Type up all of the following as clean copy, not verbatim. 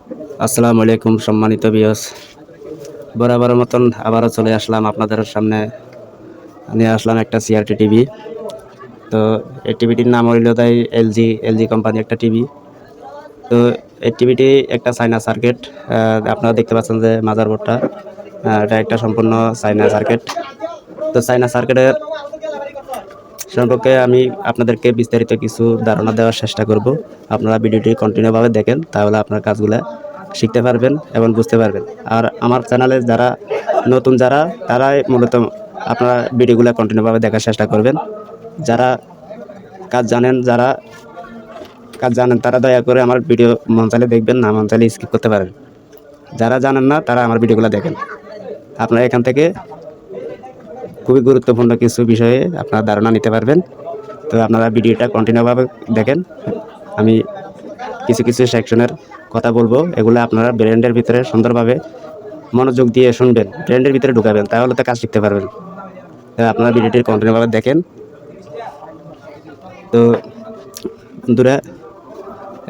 আসসালামু আলাইকুম সম্মানিত ভিউয়ার্স, বরাবরের মতন আবারও চলে আসলাম আপনাদের সামনে। নিয়ে আসলাম একটা সিআরটি টিভি। তো এই টিভিটির নাম হইল তাই এলজি কোম্পানি একটা টিভি। তো এই টিভিটি একটা চায়না সার্কিট। আপনারা দেখতে পাচ্ছেন যে মাদারবোর্ডটা এটা একটা সম্পূর্ণ চায়না সার্কিট। তো চায়না সার্কিটের সম্পর্কে আমি আপনাদেরকে বিস্তারিত কিছু ধারণা দেওয়ার চেষ্টা করব। আপনারা ভিডিওটি কন্টিনিউভাবে দেখেন, তাহলে আপনার কাজগুলো শিখতে পারবেন এবং বুঝতে পারবেন। আর আমার চ্যানেলে যারা নতুন তারাই মূলত আপনারা ভিডিওগুলো কন্টিনিউভাবে দেখার চেষ্টা করবেন। যারা কাজ জানেন তারা দয়া করে আমার ভিডিও মন চাইলে দেখবেন, না মন চাইলে স্কিপ করতে পারেন। যারা জানেন না তারা আমার ভিডিওগুলো দেখেন। আপনারা এখান থেকে খুবই গুরুত্বপূর্ণ কিছু বিষয়ে আপনারা ধারণা নিতে পারবেন। তো আপনারা ভিডিওটা কন্টিনিউভাবে দেখেন। আমি কিছু কিছু সেকশনের কথা বলবো, এগুলো আপনারা ব্রেন্ডের ভিতরে সুন্দরভাবে মনোযোগ দিয়ে শুনবেন, ব্রেন্ডের ভিতরে ঢুকাবেন, তাহলে তো কাজ শিখতে পারবেন। তো আপনারা ভিডিওটি কন্টিনিউভাবে দেখেন। তো বন্ধুরা,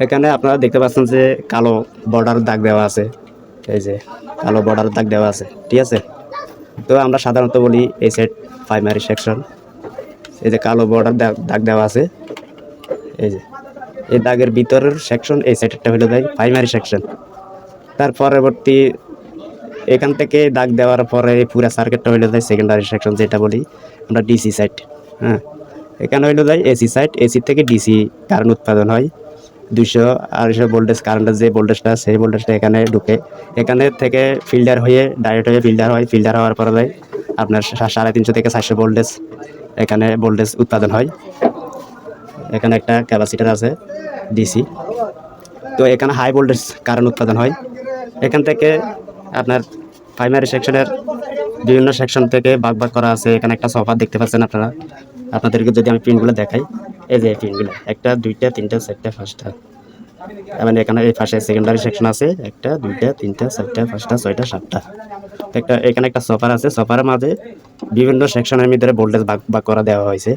এখানে আপনারা দেখতে পাচ্ছেন যে কালো বর্ডার দাগ দেওয়া আছে। এই যে কালো বর্ডার দাগ দেওয়া আছে, ঠিক আছে। তো আমরা সাধারণত বলি এই সেট প্রাইমারি সেকশন। এই যে কালো বর্ডার দাগ দেওয়া আছে, এই যে এই দাগের ভিতরের সেকশন, এই সেটটা হলো তাই প্রাইমারি সেকশন। তার পরবর্তী এখান থেকে দাগ দেওয়ার পরে পুরা সার্কিটটা হইলো যায় সেকেন্ডারি সেকশন, যেটা বলি আমরা ডিসি সাইট। হ্যাঁ, এখানে হইলো যায় এসি সাইট। এসি থেকে ডিসি কারেন্ট উৎপাদন হয়। 200-250 ভোল্টেজ কারেন্টের যে ভোল্টেজটা, সেই ভোল্টেজটা এখানে ঢুকে, এখানে থেকে ফিল্টার হয়ে ডাইরেক্ট হয়ে ফিল্টার হয়। ফিল্টার হওয়ার পরে যায় আপনার 350 থেকে 400 ভোল্টেজ এখানে ভোল্টেজ উৎপাদন হয়। এখানে একটা ক্যাপাসিটার আছে ডিসি। তো এখানে হাই ভোল্টেজ কারেন্ট উৎপাদন হয়। এখান থেকে আপনার প্রাইমারি সেকশনের বিভিন্ন সেকশন থেকে ভাগ করা আছে। এখানে একটা সোফা দেখতে পাচ্ছেন আপনারা। আপনাদেরকে যদি আমি পিনগুলো দেখাই, এই যে পিনগুলো 1টা 2টা 3টা 4টা 5টা, মানে এখানে এই পাশে সেকেন্ডারি সেকশন আছে 1টা 2টা 3টা 4টা 5টা 6টা 7টা। এখানে একটা সোফার আছে। সোফার মাঝে বিভিন্ন সেকশনের ভিতরে ভোল্টেজ ভাগ করা দেওয়া হয়েছে।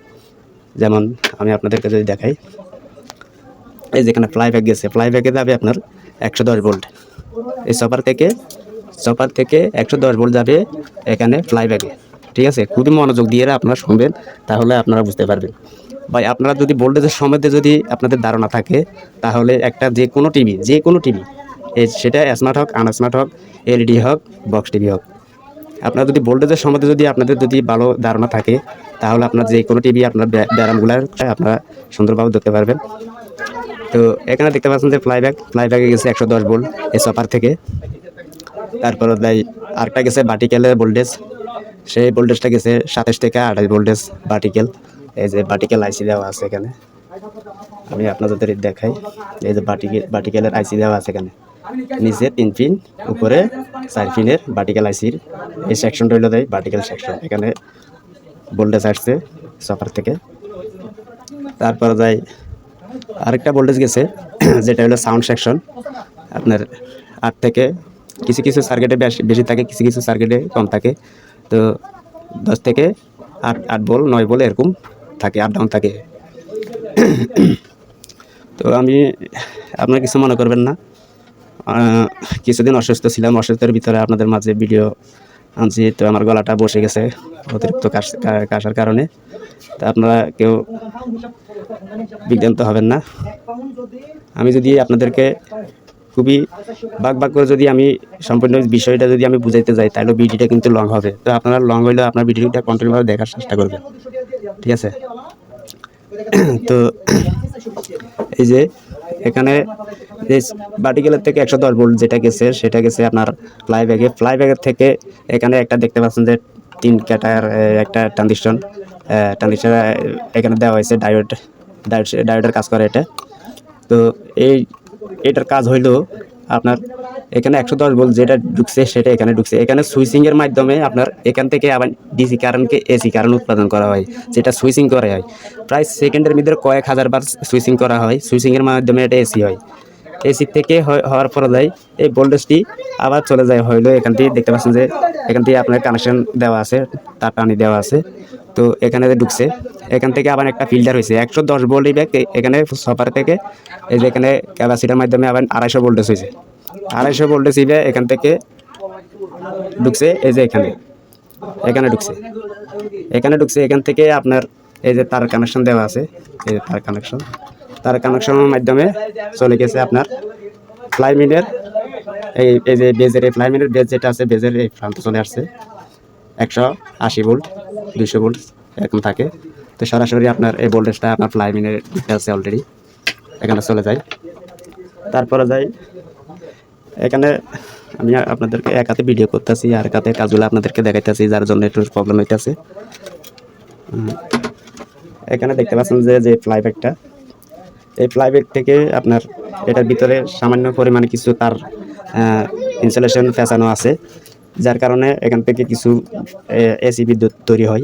যেমন আমি আপনাদেরকে যদি দেখাই, এই যেখানে ফ্লাইব্যাক গেছে, ফ্লাইব্যাকে যাবে আপনার 110 ভোল্ট। এই চপার থেকে 110 ভোল্ট যাবে এখানে ফ্লাইব্যাকে, ঠিক আছে। খুবই মনোযোগ দিয়ে আপনারা শুনবেন, তাহলে আপনারা বুঝতে পারবেন। ভাই, আপনারা যদি ভোল্টেজের সম্বন্ধে যদি আপনাদের ধারণা থাকে, তাহলে একটা যে কোনো টিভি সেটা স্মার্ট হোক আনস্মার্ট হোক, এলইডি হোক বক্স টিভি হোক, আপনার যদি ভোল্টেজের সম্বন্ধে যদি আপনাদের যদি ভালো ধারণা থাকে, তাহলে আপনার যে কোনো টিভি আপনার ব্যায়ামগুলো আপনারা সুন্দরভাবে ধরতে পারবেন। তো এখানে দেখতে পাচ্ছেন যে ফ্লাইব্যাকে গেছে 110 ভোল্ট এই চপার থেকে। তারপরে আরেকটা গেছে ভার্টিক্যালের ভোল্টেজ, সেই ভোল্টেজটা গেছে 27 থেকে 28 ভোল্টেজ ভার্টিক্যাল। এই যে ভার্টিক্যাল আইসি দেওয়া আছে এখানে, আমি আপনাদের দেখাই। এই যে ভার্টিক্যালের আইসি দেওয়া আছে এখানে, নিচে 3 পিন, উপরে 4 পিনের ভার্টিক্যাল আইসির এই সেকশনটা হইলো দেয় ভার্টিক্যাল সেকশন। এখানে ভোল্টেজ আসছে চপার থেকে। তারপরে আরেকটা ভোল্টেজ গেছে যেটা হলো সাউন্ড সেকশন। আপনার 8 থেকে কিছু সার্কিটে বেশি থাকে, কিছু সার্কিটে কম থাকে। তো 10 থেকে 8 ভোল্ট 9 ভোল্ট এরকম থাকে, আপ ডাউন থাকে। তো আপনারা কিছু মনে করবেন না, কিছুদিন অসুস্থ ছিলাম, অসুস্থতার ভিতরে আপনাদের মাঝে ভিডিও আনছি। তো আমার গলাটা বসে গেছে অতিরিক্ত কাশার কারণে। তা আপনারা কেউ বিভ্রান্ত হবেন না। আমি যদি আপনাদেরকে খুবই ভাগ করে যদি আমি সম্পূর্ণ বিষয়টা যদি আমি বুঝাইতে যাই, তাহলে ভিডিওটা কিন্তু লং হবে। তো আপনারা লং হইলেও আপনার ভিডিওটা কন্টিনিউভাবে দেখার চেষ্টা করবেন, ঠিক আছে। তো এই যে এখানে যে ভার্টিক্যালের থেকে 110 ভোল্ট যেটা গেছে, সেটা গেছে আপনার ফ্লাইব্যাকের থেকে এখানে একটা দেখতে পাচ্ছেন যে 3 ক্যাটার একটা ট্রানজিস্টর এখানে দেওয়া হয়েছে। ডায়োডের কাজ করে এটা। তো এটার কাজ হইলো আপনার এখানে 110 ভোল্ট যেটা ঢুকছে সেটা এখানে ঢুকছে। এখানে সুইচিংয়ের মাধ্যমে আপনার এখান থেকে আবার ডিসি কারেন্টকে এসি কারেন্ট উৎপাদন করা হয়, যেটা সুইচিং করা হয়। প্রায় সেকেন্ডের মধ্যে কয়েক হাজার বার সুইচিং করা হয়। সুইচিংয়ের মাধ্যমে এটা এসি হয়। এসি থেকে হওয়ার পরে এই ভোল্টেজটি আবার চলে যায় হইলো এখান থেকে দেখতে পাচ্ছেন যে এখান থেকে আপনার কানেকশন দেওয়া আছে, তার টানি দেওয়া আছে। তো এখানে ঢুকছে, এখান থেকে আবার একটা ফিল্টার হয়েছে 110 ভোল্ট ব্যাক এখানে সফার থেকে। এই যে এখানে ক্যাপাসিটার মাধ্যমে আবার 250 ভোল্টেজ হয়েছে। 250 ভোল্টেজ ইভে এখান থেকে ঢুকছে, এই যে এখানে ঢুকছে, এখান থেকে আপনার এই যে তার কানেকশন দেওয়া আছে, এই যে তার কানেকশনের মাধ্যমে চলে গেছে আপনার ফ্লাইমিনের এই যে বেজের এই ফ্লাইমিনের বেজ যেটা আছে, বেজের এই প্রান্তে চলে আসছে 180 ভোল্ট, 200 ভোল্ট এরকম থাকে। তো সরাসরি আপনার এই ভোল্টেজটা আপনার ফ্লাইমিনের দিতে আছে অলরেডি, এখানে চলে যায়। তারপরে যাই এখানে, আমি আপনাদেরকে এক হাতে ভিডিও করতেছি আর এক হাতে কাজগুলো আপনাদেরকে দেখাইতেছি, যার জন্য একটু প্রবলেম হইতেছে। এখানে দেখতে পাচ্ছেন যে ফ্লাইব্যাকটা, এই ফ্লাইব্যাক থেকে আপনার এটার ভিতরে সামান্য পরিমাণে কিছু তার ইনসুলেশন ফেসানো আছে, যার কারণে এখান থেকে কিছু এসি বিদ্যুৎ তৈরি হয়।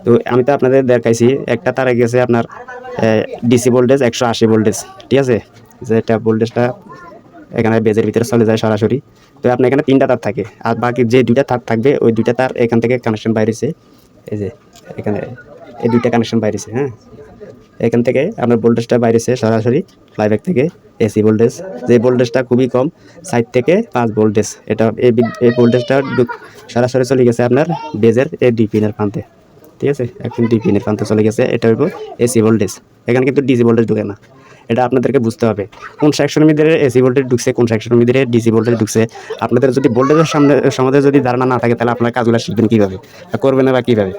তো আমি তো আপনাদের দেখাইছি একটা তারে গেছে আপনার ডিসি ভোল্টেজ 180 ভোল্টেজ, ঠিক আছে, যেটা ভোল্টেজটা এখানে বেজের ভিতরে চলে যায় সরাসরি। তো আপনার এখানে 3টা তার থাকে, আর বাকি যে 2টা তার থাকবে ওই 2টা তার এখান থেকে কানেকশন বাইরেছে, এই যে এখানে এই 2টা কানেকশন বাইরেছে। হ্যাঁ, এখান থেকে আপনার ভোল্টেজটা বাইরেছে সরাসরি ফ্লাইব্যাক থেকে এসি ভোল্টেজ, যে ভোল্টেজটা খুবই কম, 4 থেকে 5 ভোল্টেজ। এটা এই ভোল্টেজটা সরাসরি চলে গেছে আপনার বেজের এই 2 পিনের প্রান্তে, ঠিক আছে, একদম 2 পিনের প্রান্তে চলে গেছে। এটা হইব এসি ভোল্টেজ, এখানে কিন্তু ডিসি ভোল্টেজ ঢুকে না। এটা আপনাদেরকে বুঝতে হবে কোন সেকশনের মধ্যে এসি ভোল্টেজ ঢুকছে, কোন সেকশনের মধ্যে ডিসি ভোল্টেজ ঢুকছে। আপনাদের যদি ভোল্টেজের সম্বন্ধে যদি ধারণা না থাকে, তাহলে আপনারা কাজগুলো শিখবেন কীভাবে, করবেন বা কীভাবে।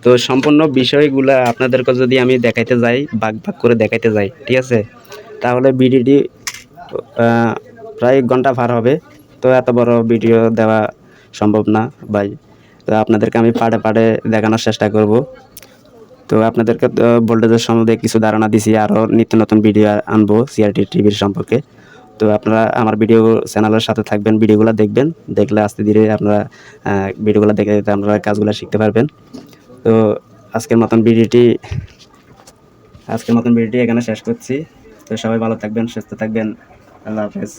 তো সম্পূর্ণ বিষয়গুলো আপনাদেরকে যদি আমি দেখাইতে যাই, ভাগ করে দেখাইতে যাই, ঠিক আছে, তাহলে ভিডিওটি প্রায় 1 ঘন্টা পার হবে। তো এত বড় ভিডিও দেওয়া সম্ভব না ভাই, তো আপনাদেরকে আমি পার্টে দেখানোর চেষ্টা করব। তো আপনাদেরকে ভোল্টেজের সম্বন্ধে কিছু ধারণা দিছি, আরও নিত্য নতুন ভিডিও আনবো সিআরটি টিভির সম্পর্কে। তো আপনারা আমার ভিডিও চ্যানেলের সাথে থাকবেন, ভিডিওগুলো দেখবেন, দেখলে আস্তে ধীরে আপনারা ভিডিওগুলো দেখে আপনারা কাজগুলো শিখতে পারবেন। তো আজকের মতন ভিডিওটি এখানে শেষ করছি। তো সবাই ভালো থাকবেন, সুস্থ থাকবেন। আল্লাহ হাফেজ।